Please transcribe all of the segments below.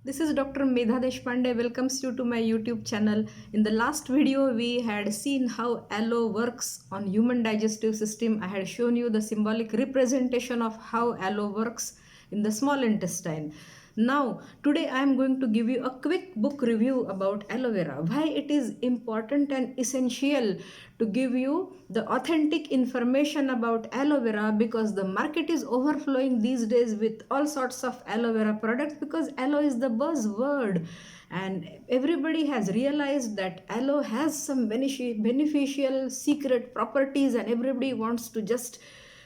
This is Dr. Medha Deshpande welcomes you to my YouTube channel. In the last video, we had seen how aloe works on human digestive system. I had shown you the symbolic representation of how aloe works in the small intestine. Now, today I am going to give you a quick book review about aloe vera. Why it is important and essential to give you the authentic information about aloe vera, because the market is overflowing these days with all sorts of aloe vera products, because aloe is the buzzword and everybody has realized that aloe has some beneficial secret properties and everybody wants to just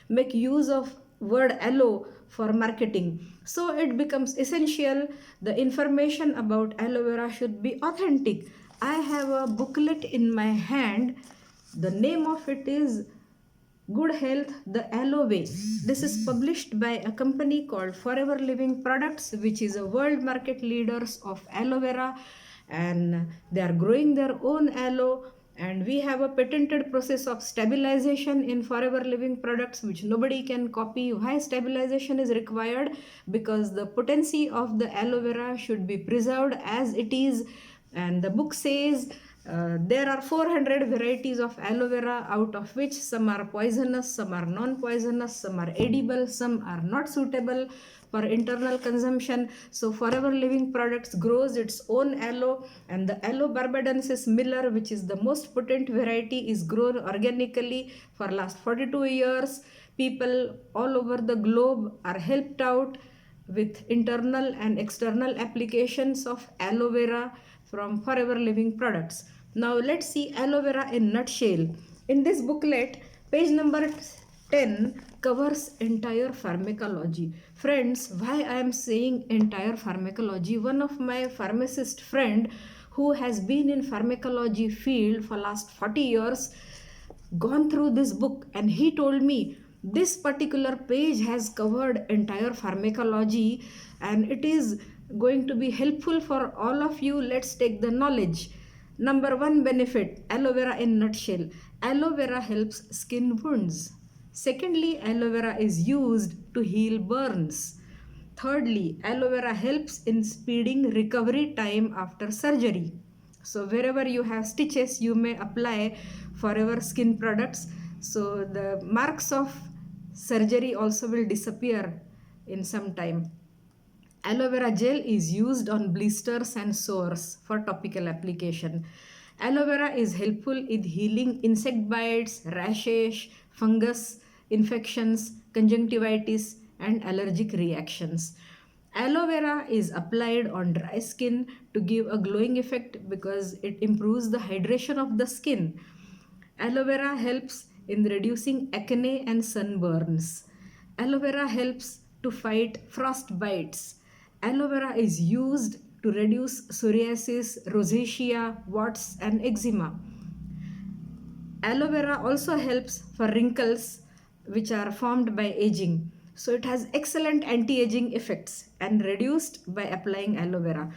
make use of word aloe for marketing. So it becomes essential the information about aloe vera should be authentic. I have a booklet in my hand. The name of it is Good Health the Aloe Way. This is published by a company called Forever Living Products, which is a world market leaders of aloe vera, and they are growing their own aloe. And we have a patented process of stabilization in Forever Living Products which nobody can copy. Why stabilization is required? Because the potency of the aloe vera should be preserved as it is, and the book says there are 400 varieties of aloe vera, out of which some are poisonous, some are non-poisonous, some are edible, some are not suitable for internal consumption. So Forever Living Products grows its own aloe, and the aloe barbadensis miller, which is the most potent variety, is grown organically for last 42 years. People all over the globe are helped out with internal and external applications of aloe vera from Forever Living Products. Now let's see aloe vera in nutshell. In this booklet, page number 10 covers entire pharmacology. Friends, why I am saying entire pharmacology? One of my pharmacist friend who has been in pharmacology field for last 40 years gone through this book, and he told me this particular page has covered entire pharmacology and it is going to be helpful for all of you. Let's take the knowledge. Number one benefit, aloe vera in nutshell. Aloe vera helps skin wounds. Secondly, aloe vera is used to heal burns. Thirdly, aloe vera helps in speeding recovery time after surgery. So wherever you have stitches, you may apply Forever skin products. So the marks of surgery also will disappear in some time. Aloe vera gel is used on blisters and sores for topical application. Aloe vera is helpful in healing insect bites, rashes, fungus infections, conjunctivitis, and allergic reactions. Aloe vera is applied on dry skin to give a glowing effect because it improves the hydration of the skin. Aloe vera helps in reducing acne and sunburns. Aloe vera helps to fight frost bites. Aloe vera is used to reduce psoriasis, rosacea, warts, and eczema. Aloe vera also helps for wrinkles which are formed by aging. So it has excellent anti-aging effects and reduced by applying aloe vera.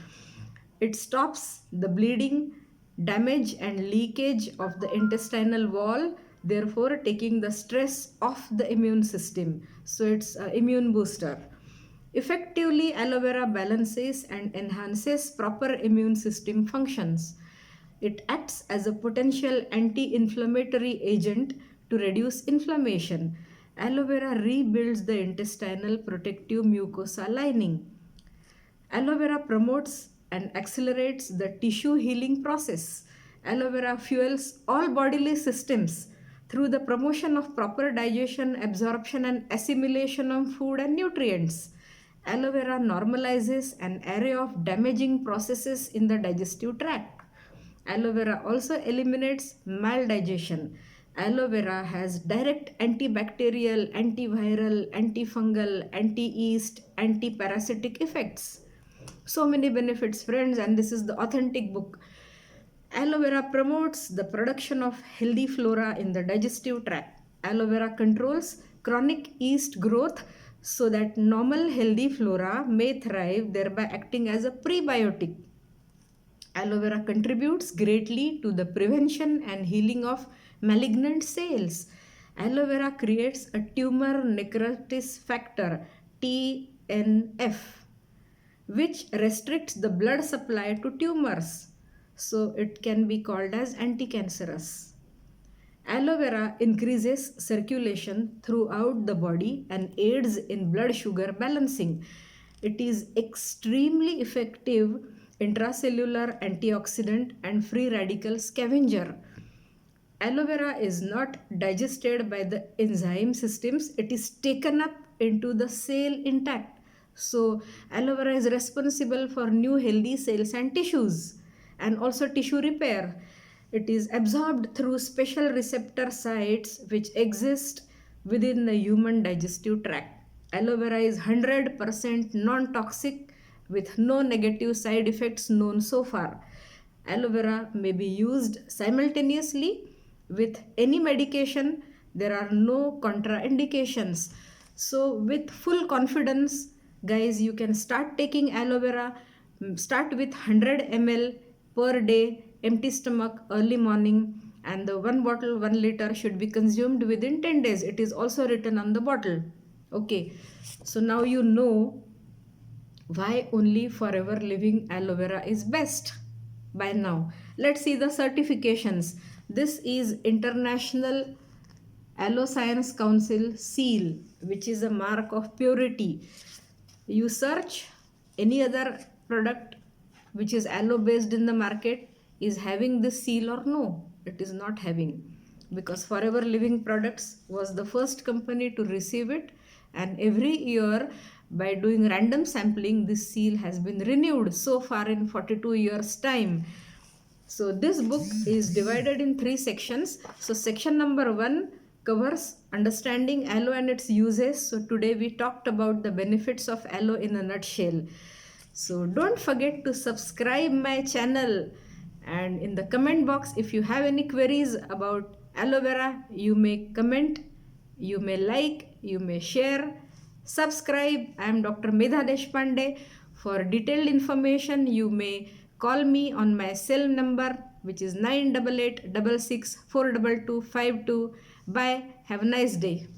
It stops the bleeding, damage and leakage of the intestinal wall, therefore taking the stress off the immune system. So it's an immune booster. Effectively, aloe vera balances and enhances proper immune system functions. It acts as a potential anti-inflammatory agent to reduce inflammation. Aloe vera rebuilds the intestinal protective mucosa lining. Aloe vera promotes and accelerates the tissue healing process. Aloe vera fuels all bodily systems through the promotion of proper digestion, absorption, and assimilation of food and nutrients. Aloe vera normalizes an array of damaging processes in the digestive tract. Aloe vera also eliminates maldigestion. Aloe vera has direct antibacterial, antiviral, antifungal, anti-yeast, anti-parasitic effects. So many benefits, friends, and this is the authentic book. Aloe vera promotes the production of healthy flora in the digestive tract. Aloe vera controls chronic yeast growth so that normal healthy flora may thrive, thereby acting as a prebiotic. Aloe vera contributes greatly to the prevention and healing of malignant cells. Aloe vera creates a tumor necrosis factor, TNF, which restricts the blood supply to tumors. So it can be called as anti-cancerous. Aloe vera increases circulation throughout the body and aids in blood sugar balancing. It is extremely effective intracellular antioxidant and free radical scavenger. Aloe vera is not digested by the enzyme systems, it is taken up into the cell intact. So, aloe vera is responsible for new healthy cells and tissues and also tissue repair. It is absorbed through special receptor sites which exist within the human digestive tract. Aloe vera is 100% non toxic with no negative side effects known so far. Aloe vera may be used simultaneously with any medication. There are no contraindications. So, with full confidence, guys, you can start taking aloe vera. Start with 100 ml per day, empty stomach, early morning, and the one bottle 1 liter should be consumed within 10 days. It is also written on the bottle. Okay, so now you know why only Forever Living aloe vera is best by now. Let's see the certifications. This is International Aloe Science Council seal, which is a mark of purity. You search any other product which is aloe based in the market is having this seal or no, it is not having, because Forever Living Products was the first company to receive it, and every year by doing random sampling this seal has been renewed so far in 42 years time. So this book is divided in 3 sections. So section number 1 covers understanding aloe and its uses. So today we talked about the benefits of aloe in a nutshell. So don't forget to subscribe my channel, and in the comment box if you have any queries about aloe vera, you may comment, you may like, you may share, subscribe. I am Dr. Medha Deshpande. For detailed information you may call me on my cell number, which is 988 66 42252. Bye. Have a nice day.